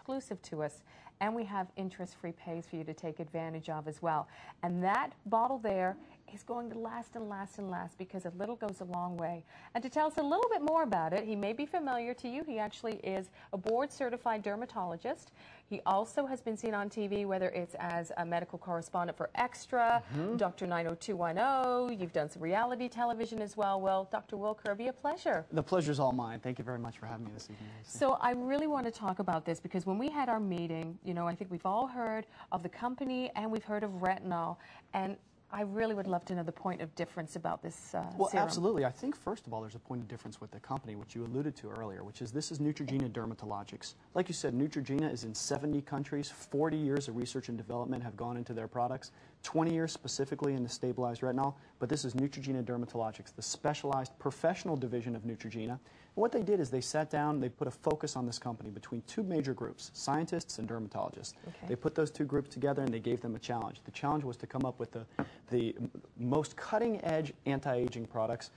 exclusive to us, and we have interest-free pays for you to take advantage of as well. And that bottle there is going to last and last and last, because a little goes a long way. And to tell us a little bit more about it, he may be familiar to you. He actually is a board-certified dermatologist. He also has been seen on TV, whether it's as a medical correspondent for Extra, Dr. 90210. You've done some reality television as well. Well, Dr. Will Kirby, a pleasure. The pleasure's all mine. Thank you very much for having me this evening. So I really want to talk about this, because when we had our meeting, you know, I think we've all heard of the company and we've heard of retinol, and I really would love to know the point of difference about this Well, serum. absolutely. I think, first of all, there's a point of difference with the company, which you alluded to earlier, which is this is Neutrogena Dermatologics. Like you said, Neutrogena is in 70 countries. 40 years of research and development have gone into their products, 20 years specifically into stabilized retinol. But this is Neutrogena Dermatologics, the specialized professional division of Neutrogena. And what they did is they sat down, they put a focus on this company between two major groups, scientists and dermatologists. Okay. They put those two groups together and they gave them a challenge. The challenge was to come up with the most cutting-edge anti-aging products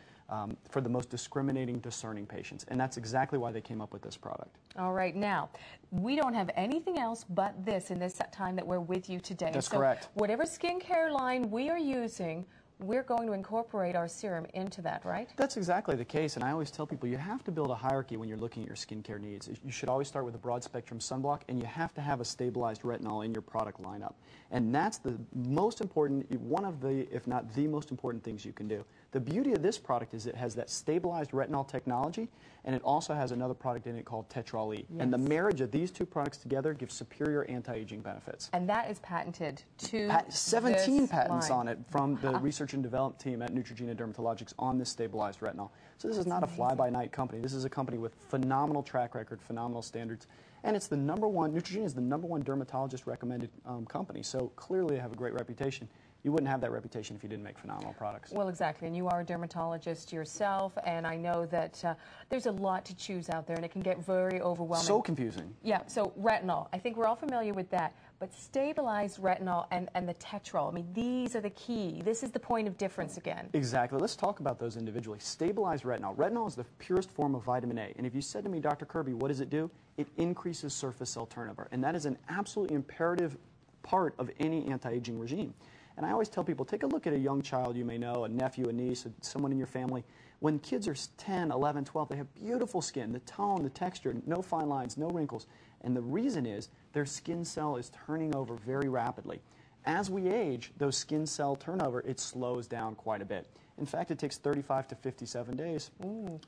for the most discriminating, discerning patients. And that's exactly why they came up with this product. All right. Now, we don't have anything else but this in this time that we're with you today. That's so correct. Whatever skincare line we are using, we're going to incorporate our serum into that, right? That's exactly the case, and I always tell people you have to build a hierarchy when you're looking at your skincare needs. You should always start with a broad-spectrum sunblock, and you have to have a stabilized retinol in your product lineup. And that's the most important, one of the, if not the most important things you can do. The beauty of this product is it has that stabilized retinol technology, and it also has another product in it called Tetrol E. Yes. And the marriage of these two products together gives superior anti-aging benefits. And that is patented to 17 this patents line. on it from the research and development team at Neutrogena Dermatologics on this stabilized retinol. So this is not a fly-by-night company. This is a company with phenomenal track record, phenomenal standards, and it's the #1, Neutrogena is the #1 dermatologist recommended company. So clearly they have a great reputation. You wouldn't have that reputation if you didn't make phenomenal products. Well, exactly, and you are a dermatologist yourself, and I know that there's a lot to choose out there, and it can get very overwhelming. So confusing. Yeah, so retinol, I think we're all familiar with that, but stabilized retinol and the Tetrol, I mean, these are the key. This is the point of difference again. Exactly. Let's talk about those individually. Stabilized retinol. Retinol is the purest form of vitamin A, and if you said to me, Dr. Kirby, what does it do? It increases surface cell turnover, and that is an absolutely imperative part of any anti-aging regime. And I always tell people, take a look at a young child you may know, a nephew, a niece, someone in your family. When kids are 10, 11, 12, they have beautiful skin, the tone, the texture, no fine lines, no wrinkles. And the reason is their skin cell is turning over very rapidly. As we age, those skin cell turnover, it slows down quite a bit. In fact, it takes 35 to 57 days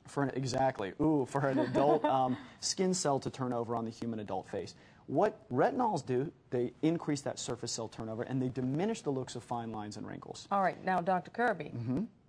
for an adult skin cell to turn over on the human adult face. What retinols do, they increase that surface cell turnover and they diminish the looks of fine lines and wrinkles. All right, now, Dr. Kirby,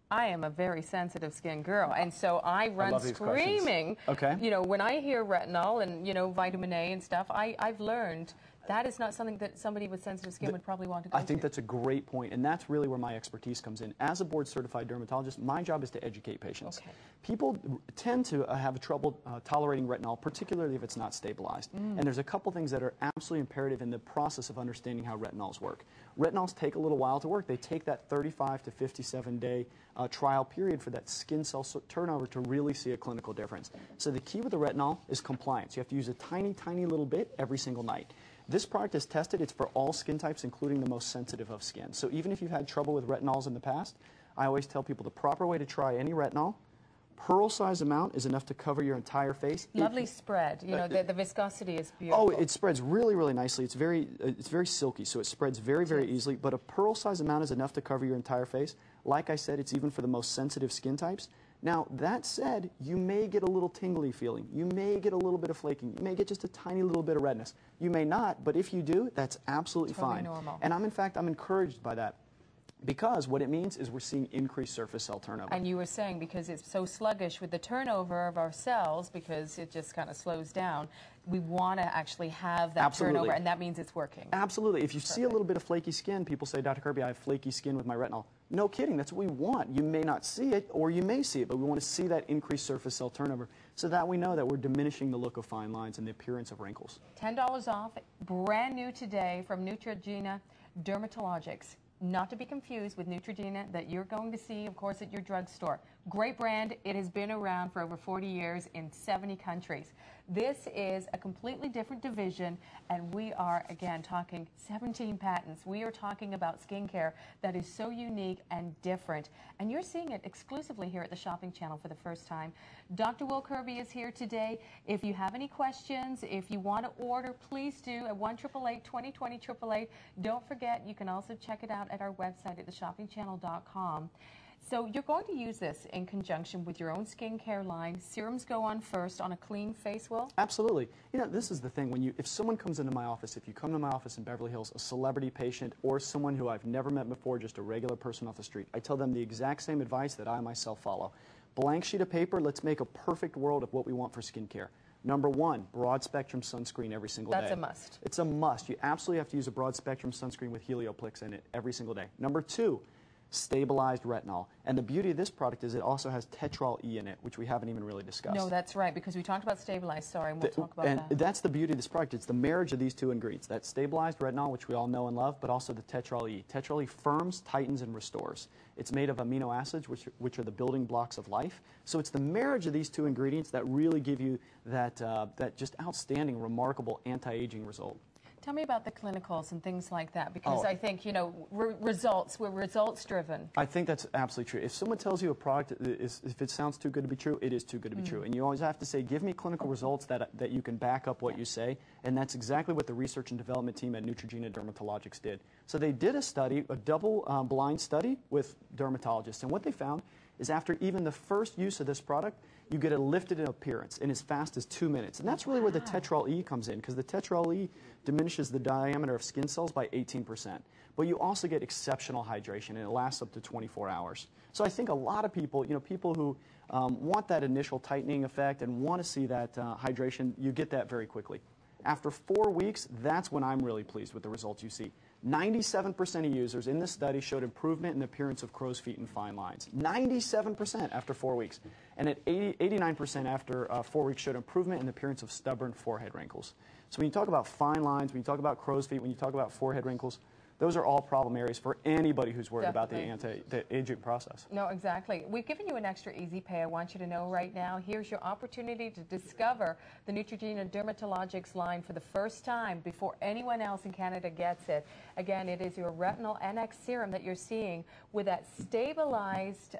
I am a very sensitive skin girl, and so I run screaming. Okay. You know, when I hear retinol and, you know, vitamin A and stuff, I've learned that is not something that somebody with sensitive skin would probably want to go to. I think that's a great point, and that's really where my expertise comes in. As a board-certified dermatologist, my job is to educate patients. Okay. People tend to have trouble tolerating retinol, particularly if it's not stabilized. And there's a couple things that are absolutely imperative in the process of understanding how retinols work. Retinols take a little while to work. They take that 35 to 57-day trial period for that skin cell turnover to really see a clinical difference. So the key with the retinol is compliance. You have to use a tiny, tiny little bit every single night. This product is tested. It's for all skin types, including the most sensitive of skin. So even if you've had trouble with retinols in the past, I always tell people the proper way to try any retinol, pearl size amount is enough to cover your entire face. Lovely spread. You know, the viscosity is beautiful. Oh, it spreads really, really nicely. It's very silky, so it spreads very, very easily. But a pearl size amount is enough to cover your entire face. Like I said, it's even for the most sensitive skin types. Now, that said, you may get a little tingly feeling. You may get a little bit of flaking. You may get just a tiny little bit of redness. You may not, but if you do, that's absolutely fine. Normal. And in fact, I'm encouraged by that. Because what it means is we're seeing increased surface cell turnover. And you were saying because it's so sluggish with the turnover of our cells, because it just kind of slows down, we want to actually have that turnover, and that means it's working. Absolutely. If you see a little bit of flaky skin, people say, Dr. Kirby, I have flaky skin with my retinol. No kidding. That's what we want. You may not see it, or you may see it, but we want to see that increased surface cell turnover so that we know that we're diminishing the look of fine lines and the appearance of wrinkles. $10 off, brand new today from Neutrogena Dermatologics. Not to be confused with Neutrogena that you're going to see, of course, at your drugstore. Great brand. It has been around for over 40 years in 70 countries. This is a completely different division, and we are, again, talking 17 patents. We are talking about skincare that is so unique and different, and you're seeing it exclusively here at the Shopping Channel for the first time. Dr. Will Kirby is here today. If you have any questions, if you want to order, please do at 1-888-2020-888. Don't forget, you can also check it out at our website at theshoppingchannel.com. So you're going to use this in conjunction with your own skincare line. Serums go on first on a clean face, Will? Absolutely. You know, this is the thing. If someone comes into my office, if you come to my office in Beverly Hills, a celebrity patient or someone who I've never met before, just a regular person off the street, I tell them the exact same advice that I myself follow. Blank sheet of paper, let's make a perfect world of what we want for skincare. Number one, broad spectrum sunscreen every single day. That's a must. It's a must. You absolutely have to use a broad spectrum sunscreen with Helioplix in it every single day. Number two, stabilized retinol. And the beauty of this product is it also has tetrol E in it, which we haven't even really discussed. No, that's right, because we talked about stabilized, sorry, and we'll talk about that. And that's the beauty of this product. It's the marriage of these two ingredients, that stabilized retinol, which we all know and love, but also the tetrol E. Tetrol E firms, tightens, and restores. It's made of amino acids, which are the building blocks of life. So it's the marriage of these two ingredients that really give you that, that just outstanding, remarkable anti-aging result. Tell me about the clinicals and things like that, because I think, you know, we're results driven. I think that's absolutely true. If someone tells you a product, if it sounds too good to be true, it is too good to be true. And you always have to say, give me clinical results that you can back up what you say. And that's exactly what the research and development team at Neutrogena Dermatologics did. So they did a study, a double blind study with dermatologists. And what they found is after even the first use of this product, you get a lifted in appearance in as fast as 2 minutes. And that's really where the tetrol E comes in, because the tetrol E diminishes the diameter of skin cells by 18%. But you also get exceptional hydration, and it lasts up to 24 hours. So I think a lot of people, you know, people who want that initial tightening effect and want to see that hydration, you get that very quickly. After 4 weeks, that's when I'm really pleased with the results you see. 97% of users in this study showed improvement in the appearance of crow's feet and fine lines. 97% after 4 weeks. And at 89% after 4 weeks showed improvement in the appearance of stubborn forehead wrinkles. So when you talk about fine lines, when you talk about crow's feet, when you talk about forehead wrinkles, those are all problem areas for anybody who's worried about the aging process. No, exactly. We've given you an extra easy pay. I want you to know right now, here's your opportunity to discover the Neutrogena Dermatologics line for the first time before anyone else in Canada gets it. Again, it is your Retinol NX serum that you're seeing with that stabilized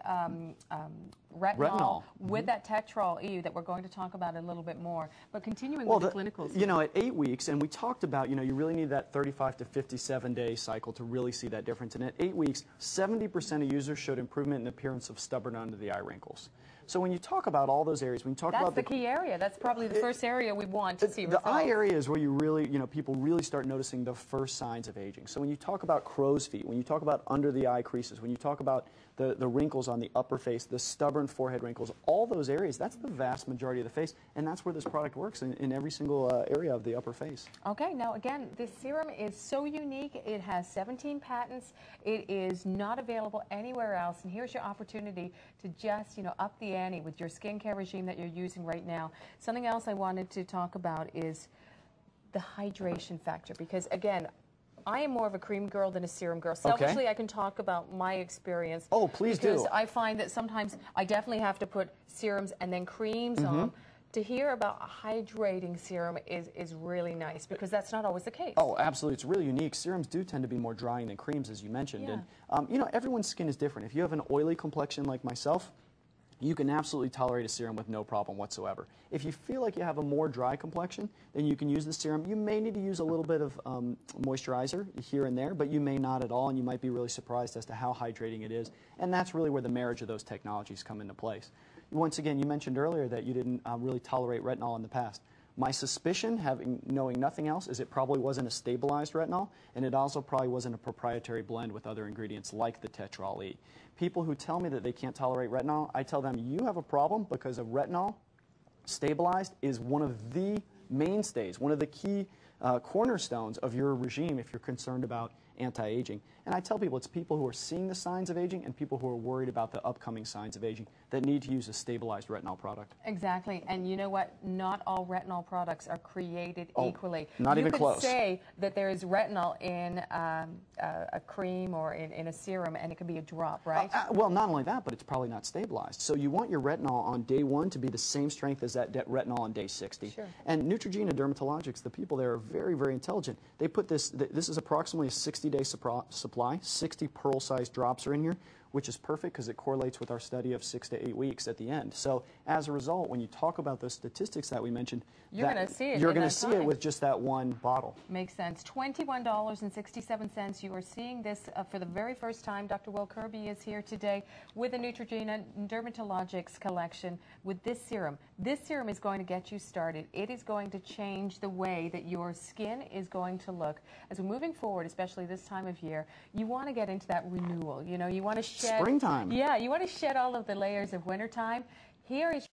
retinol with that tetrol E that we're going to talk about a little bit more. But continuing with the clinicals. You know, at 8 weeks, and we talked about, you know, you really need that 35 to 57 day cycle to really see that difference. And at 8 weeks, 70% of users showed improvement in the appearance of stubborn under the eye wrinkles. So when you talk about all those areas, when you talk about the key area, that's probably the first area we want to see results. The eye area is where you really, you know, people really start noticing the first signs of aging. So when you talk about crow's feet, when you talk about under the eye creases, when you talk about the wrinkles on the upper face, the stubborn forehead wrinkles, all those areas, that's the vast majority of the face, and that's where this product works in every single area of the upper face. Okay, now again, this serum is so unique. It has 17 patents. It is not available anywhere else, and here's your opportunity to just, you know, up the ante with your skincare regime that you're using right now. Something else I wanted to talk about is the hydration factor, because again, I am more of a cream girl than a serum girl. Selfishly, I can talk about my experience. Oh, please do. Because I find that sometimes I definitely have to put serums and then creams on. To hear about a hydrating serum is really nice, because that's not always the case. Oh, absolutely. It's really unique. Serums do tend to be more drying than creams, as you mentioned. Yeah. And, you know, everyone's skin is different. If you have an oily complexion like myself, you can absolutely tolerate a serum with no problem whatsoever. If you feel like you have a more dry complexion, then you can use the serum. You may need to use a little bit of moisturizer here and there, but you may not at all, and you might be really surprised as to how hydrating it is. And that's really where the marriage of those technologies come into place. Once again, you mentioned earlier that you didn't really tolerate retinol in the past. My suspicion, knowing nothing else, is it probably wasn't a stabilized retinol, and it also probably wasn't a proprietary blend with other ingredients like the tetrol E. People who tell me that they can't tolerate retinol, I tell them, you have a problem, because of retinol stabilized is one of the mainstays, one of the key cornerstones of your regime if you're concerned about anti-aging. And I tell people it's people who are seeing the signs of aging and people who are worried about the upcoming signs of aging that need to use a stabilized retinol product. Exactly. And you know what? Not all retinol products are created equally. Not even close. You could say that there is retinol in a cream or in a serum, and it could be a drop, right? Well, not only that, but it's probably not stabilized. So you want your retinol on day 1 to be the same strength as that retinol on day 60. Sure. And Neutrogena Dermatologics, the people there are very, very intelligent. They put this is approximately a 60-day supply. 60 pearl-sized drops are in here, which is perfect because it correlates with our study of 6 to 8 weeks at the end. So as a result, when you talk about those statistics that we mentioned, you're going to see it. You're going to see it with just that one bottle. Makes sense. $21.67. You are seeing this for the very first time. Dr. Will Kirby is here today with the Neutrogena Dermatologics collection with this serum. This serum is going to get you started. It is going to change the way that your skin is going to look. As we're moving forward, especially this time of year, you want to get into that renewal. You know, you want to shed... Springtime. Yeah, you want to shed all of the layers of wintertime. Here is